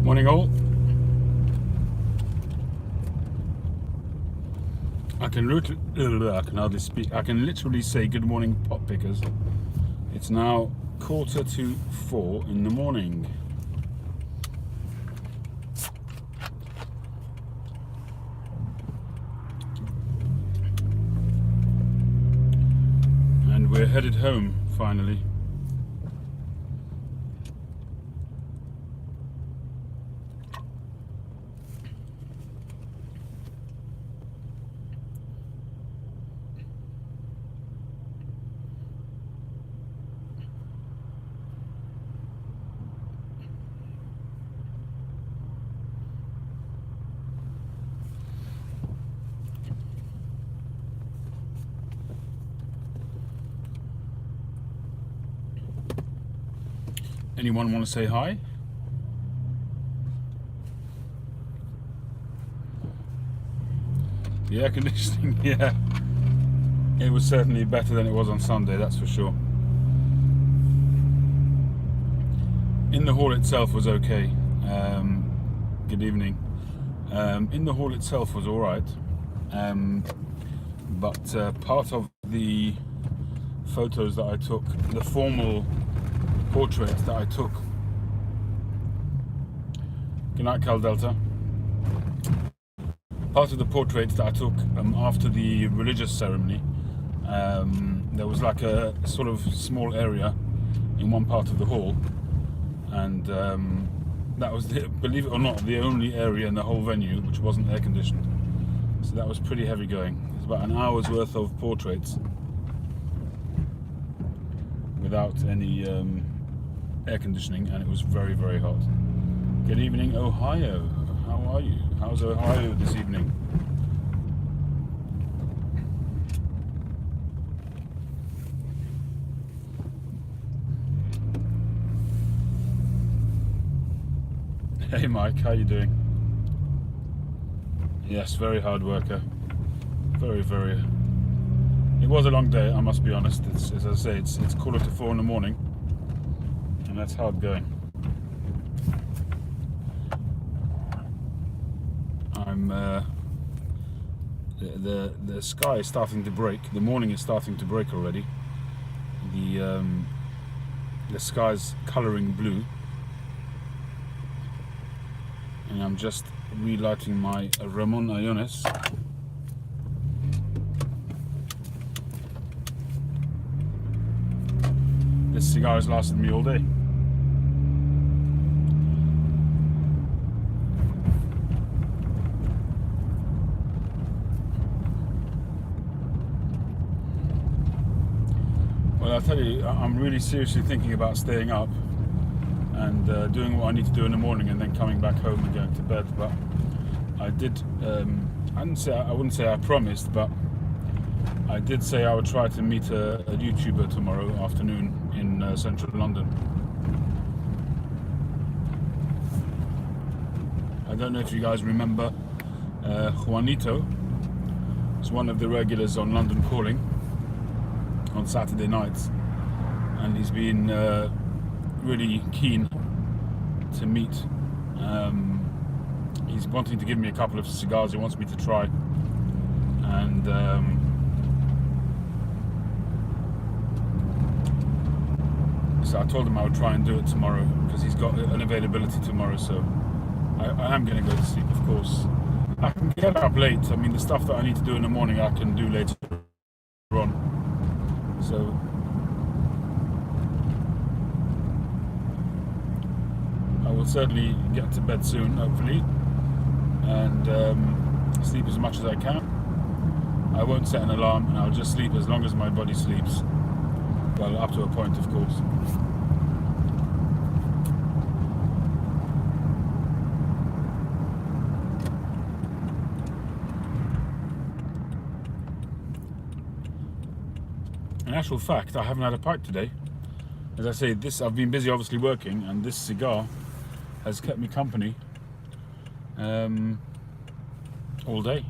Morning all. I can hardly speak. I can literally say good morning, pot pickers. It's now 3:45 in the morning. And we're headed home finally. Anyone want to say hi? The air conditioning, yeah. It was certainly better than it was on Sunday, that's for sure. In the hall itself was okay. Good evening. In the hall itself was alright. But part of the photos that I took, the formal portraits that I took. Good night, Cal Delta. Part of the portraits that I took after the religious ceremony, there was like a sort of small area in one part of the hall, and that was, believe it or not, the only area in the whole venue which wasn't air conditioned. So that was pretty heavy going. It was about an hour's worth of portraits without any air conditioning, and it was very, very hot. Good evening, Ohio. How are you? How's Ohio this evening? Hey Mike, how you doing? Yes, very hard worker. Very, very. It was a long day, I must be honest. It's, as I say, it's 3:45 in the morning, and that's hard going. I'm the sky is starting to break. The morning is starting to break already. The sky's colouring blue, and I'm just relighting my Ramon Allones. This cigar has lasted me all day. Well, I'll tell you, I'm really seriously thinking about staying up and doing what I need to do in the morning, and then coming back home and going to bed. But I did, I wouldn't say I promised, but I did say I would try to meet a YouTuber tomorrow afternoon in central London. I don't know if you guys remember Juanito. He's one of the regulars on London Calling on Saturday nights, and he's been really keen to meet. He's wanting to give me a couple of cigars he wants me to try, and so I told him I would try and do it tomorrow, because he's got an availability tomorrow. So I am going to go to sleep, of course. I can get up late. I mean, the stuff that I need to do in the morning I can do later on. So I will certainly get to bed soon, hopefully, and sleep as much as I can. I won't set an alarm, and I'll just sleep as long as my body sleeps. Well, up to a point, of course. In actual fact, I haven't had a pipe today. As I say, I've been busy obviously working, and this cigar has kept me company all day.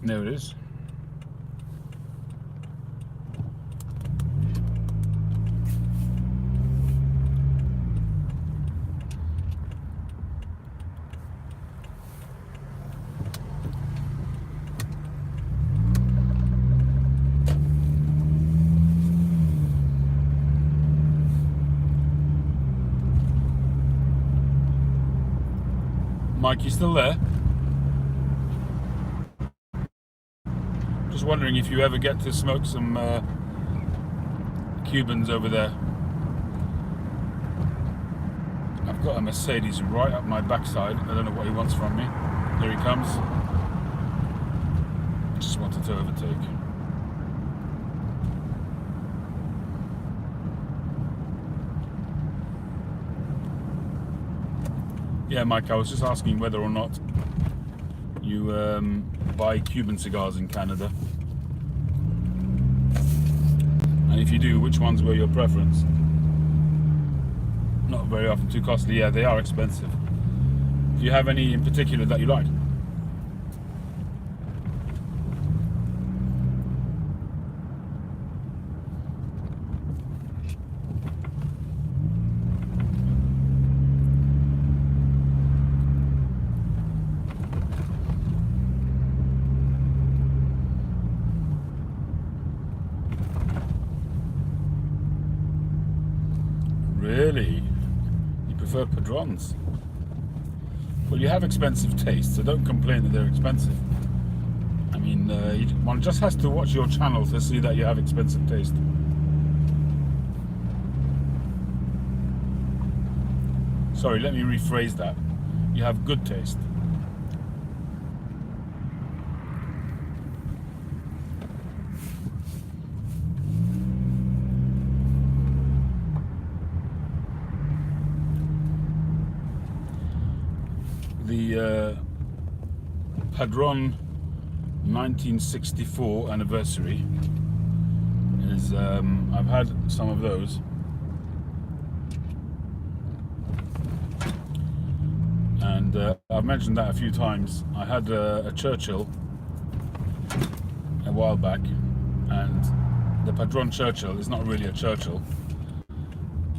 There it is. Mike, you still there? Just wondering if you ever get to smoke some Cubans over there. I've got a Mercedes right up my backside. I don't know what he wants from me. Here he comes. Just wanted to overtake. Yeah, Mike, I was just asking whether or not you buy Cuban cigars in Canada. And if you do, which ones were your preference? Not very often too costly. Yeah, they are expensive. Do you have any in particular that you like? Really? You prefer Padrons? Well, you have expensive taste, so don't complain that they're expensive. I mean, one just has to watch your channel to see that you have expensive taste. Sorry, let me rephrase that. You have good taste. The Padron 1964 anniversary is, I've had some of those, and I've mentioned that a few times. I had a Churchill a while back, and the Padron Churchill is not really a Churchill.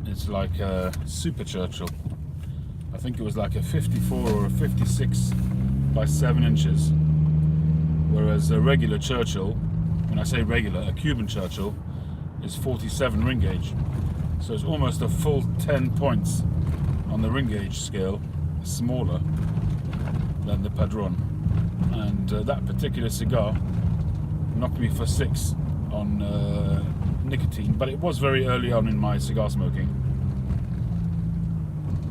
It's like a Super Churchill. I think it was like a 54 or a 56 by 7 inches, whereas a regular Churchill, when I say regular, a Cuban Churchill, is 47 ring gauge. So it's almost a full 10 points on the ring gauge scale smaller than the Padron. And that particular cigar knocked me for 6 on nicotine, but it was very early on in my cigar smoking.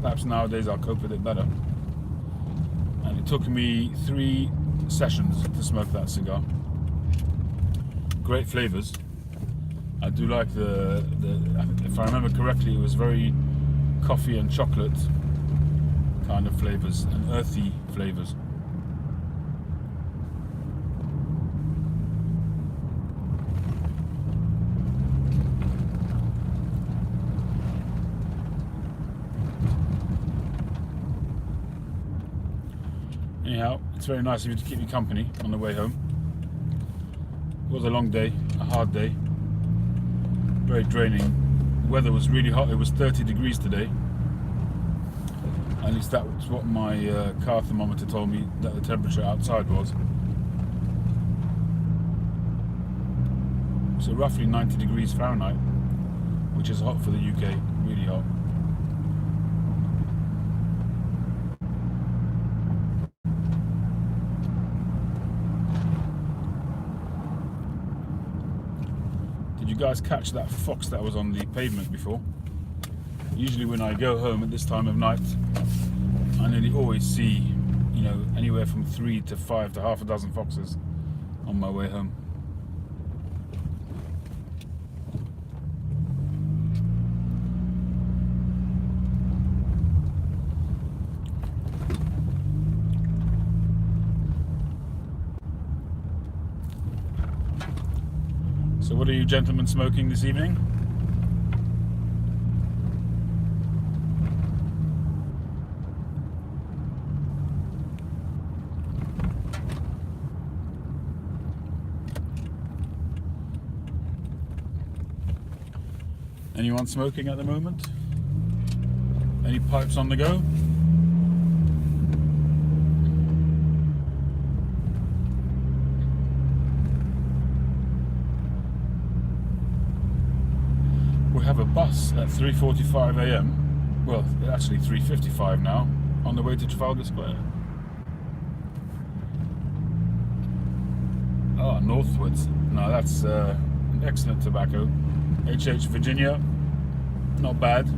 Perhaps nowadays I'll cope with it better. And it took me 3 sessions to smoke that cigar. Great flavors. I do like the if I remember correctly, it was very coffee and chocolate kind of flavors and earthy flavors. Anyhow, it's very nice of you to keep me company on the way home. It was a long day, a hard day, very draining. The weather was really hot. It was 30 degrees today. At least that was what my car thermometer told me that the temperature outside was. So roughly 90 degrees Fahrenheit, which is hot for the UK, really hot. Did you guys catch that fox that was on the pavement before? Usually when I go home at this time of night, I nearly always see, you know, anywhere from 3 to 5 to half a dozen foxes on my way home. So what are you gentlemen smoking this evening? Anyone smoking at the moment? Any pipes on the go? We have a bus at 3:45 a.m. Well, actually 3:55 now, on the way to Trafalgar Square. Oh, Northwoods. No, that's excellent tobacco. HH Virginia, not bad.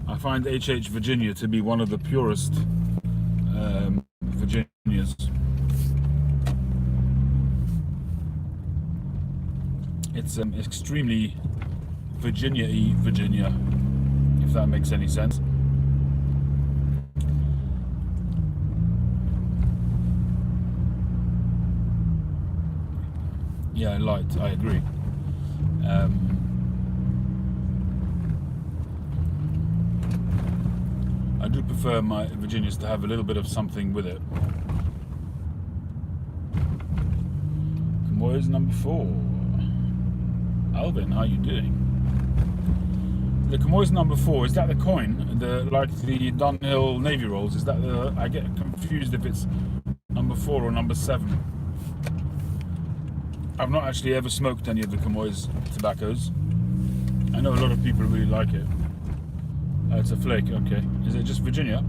I find HH Virginia to be one of the purest Virginias. It's extremely Virginia-y Virginia, if that makes any sense. Yeah, light, I agree. I do prefer my Virginias to have a little bit of something with it. Camoys number 4. Alvin, how you doing? The Camoys number 4, is that the coin? Like the Dunhill Navy Rolls, is that the... I get confused if it's number 4 or number 7. I've not actually ever smoked any of the Camoys tobaccos. I know a lot of people really like it. It's a flake, okay. Is it just Virginia?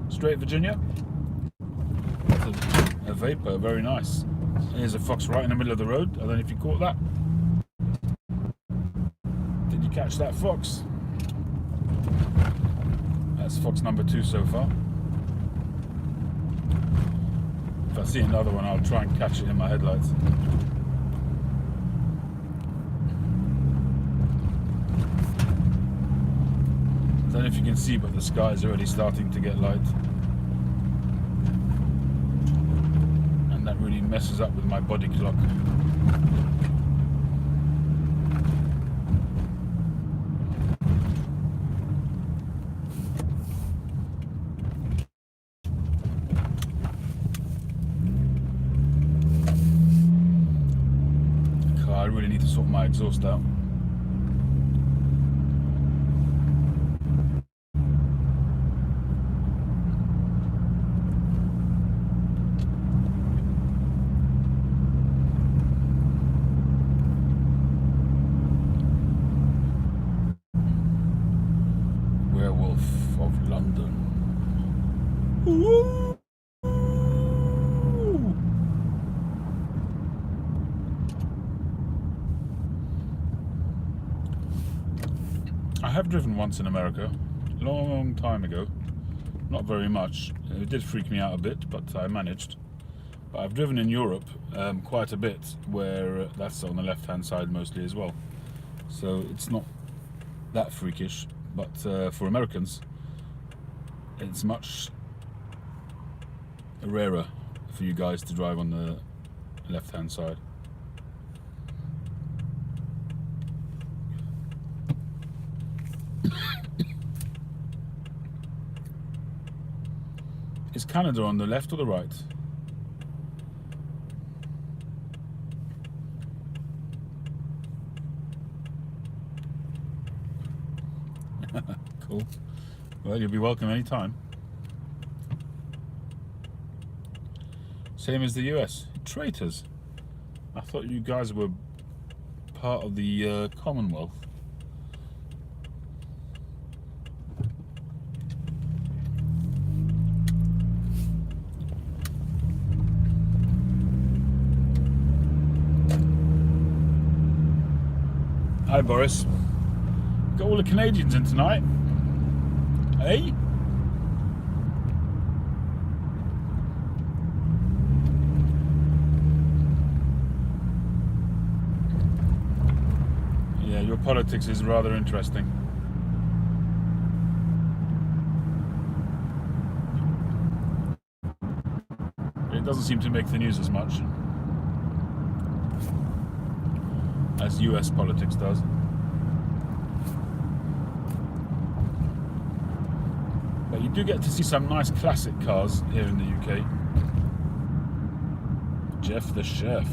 Straight Virginia? That's a vapor, very nice. Here's a fox right in the middle of the road. I don't know if you caught that. Did you catch that fox? That's fox number 2 so far. If I see another one, I'll try and catch it in my headlights. I don't know if you can see, but the sky is already starting to get light. And that really messes up with my body clock. I really need to sort my exhaust out. Werewolf of London. Ooh. I have driven once in America, a long time ago. Not very much. It did freak me out a bit, but I managed. But I've driven in Europe quite a bit, where that's on the left-hand side mostly as well. So it's not that freakish, but for Americans, it's much rarer for you guys to drive on the left-hand side. Is Canada on the left or the right? Cool. Well, you'll be welcome anytime. Same as the US. Traitors. I thought you guys were part of the Commonwealth. Hi Boris. Got all the Canadians in tonight. Hey? Yeah, your politics is rather interesting. It doesn't seem to make the news as much as US politics does. But you do get to see some nice classic cars here in the UK. Jeff the Chef.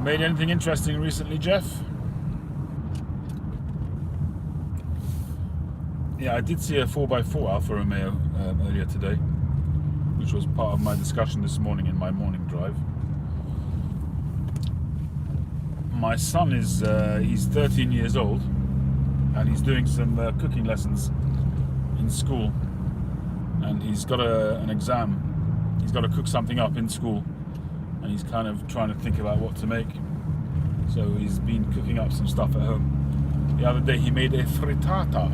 Made anything interesting recently, Jeff? Yeah, I did see a 4x4 Alfa Romeo earlier today, which was part of my discussion this morning in my morning drive. My son is he's 13 years old, and he's doing some cooking lessons in school, and he's got an exam. He's got to cook something up in school, and he's kind of trying to think about what to make. So he's been cooking up some stuff at home. The other day he made a frittata.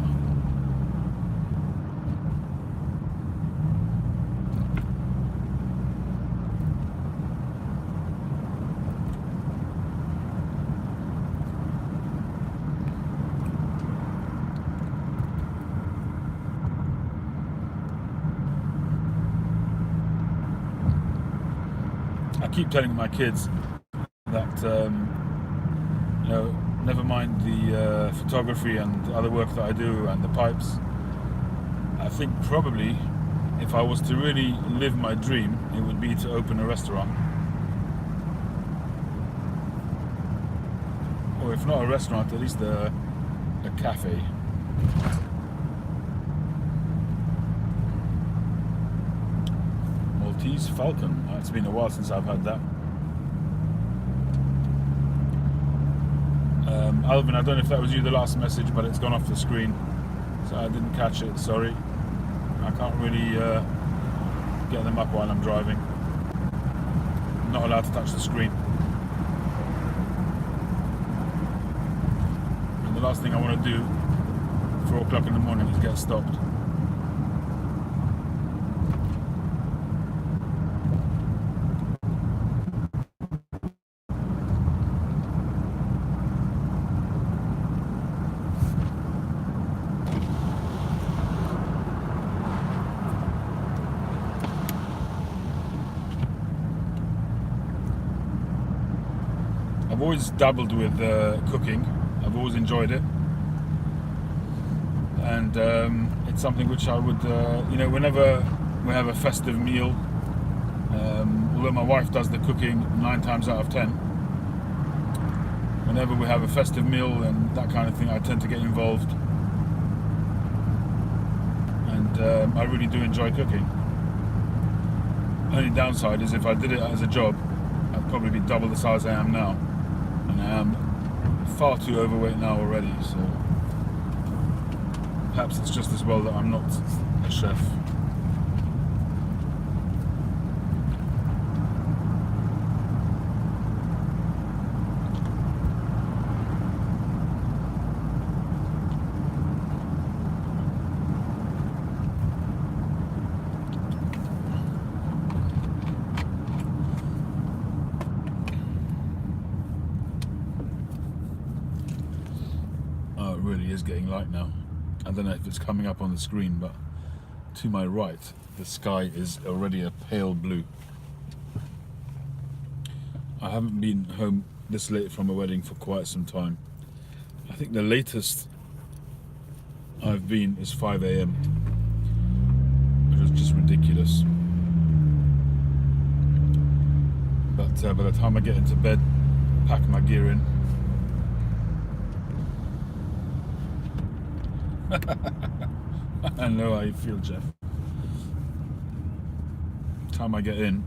I keep telling my kids that never mind the photography and other work that I do and the pipes. I think probably if I was to really live my dream, it would be to open a restaurant, or if not a restaurant, at least a cafe. Maltese Falcon. It's been a while since I've had that. Alvin, I don't know if that was you, the last message, but it's gone off the screen, so I didn't catch it. Sorry. I can't really get them up while I'm driving. I'm not allowed to touch the screen. And the last thing I want to do 4 o'clock in the morning is get stopped. I've always dabbled with cooking. I've always enjoyed it, and it's something which I would, whenever we have a festive meal, although my wife does the cooking 9 times out of 10, whenever we have a festive meal and that kind of thing, I tend to get involved, and I really do enjoy cooking. Only downside is if I did it as a job, I'd probably be double the size I am now. And I am far too overweight now already, so perhaps it's just as well that I'm not a chef. Really is getting light now. I don't know if it's coming up on the screen, but to my right the sky is already a pale blue. I haven't been home this late from a wedding for quite some time. I think the latest I've been is 5 a.m, which was just ridiculous. But by the time I get into bed, pack my gear in, I know how you feel, Jeff. Time I get in,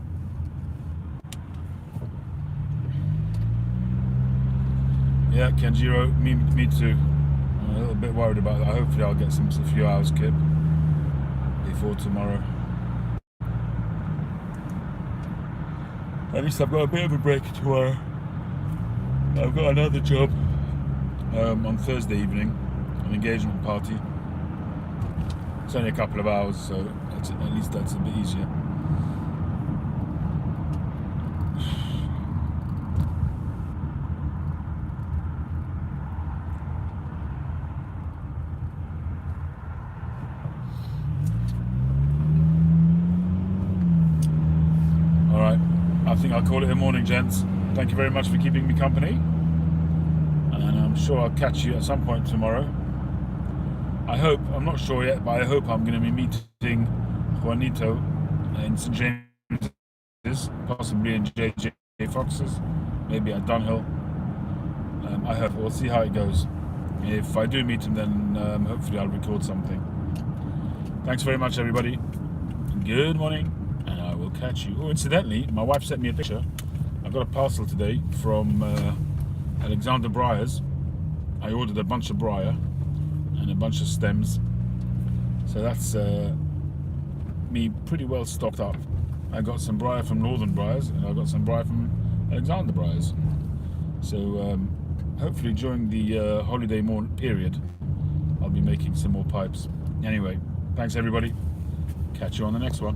yeah, Kenjiro, me too. I'm a little bit worried about that. Hopefully I'll get a few hours kip before tomorrow. At least I've got a bit of a break tomorrow. I've got another job on Thursday evening, an engagement party. It's only a couple of hours, so at least that's a bit easier. Alright, I think I'll call it a morning, gents. Thank you very much for keeping me company, and I'm sure I'll catch you at some point tomorrow. I hope, I'm not sure yet, but I hope I'm going to be meeting Juanito in St. James's, possibly in JJ Fox's, maybe at Dunhill. I hope we'll see how it goes. If I do meet him, then hopefully I'll record something. Thanks very much, everybody. Good morning, and I will catch you. Oh, incidentally, my wife sent me a picture. I got a parcel today from Alexander Briars. I ordered a bunch of briar and a bunch of stems, so that's me pretty well stocked up. I got some briar from Northern Briars, and I got some briar from Alexander Briars. So hopefully during the holiday period, I'll be making some more pipes. Anyway, thanks everybody. Catch you on the next one.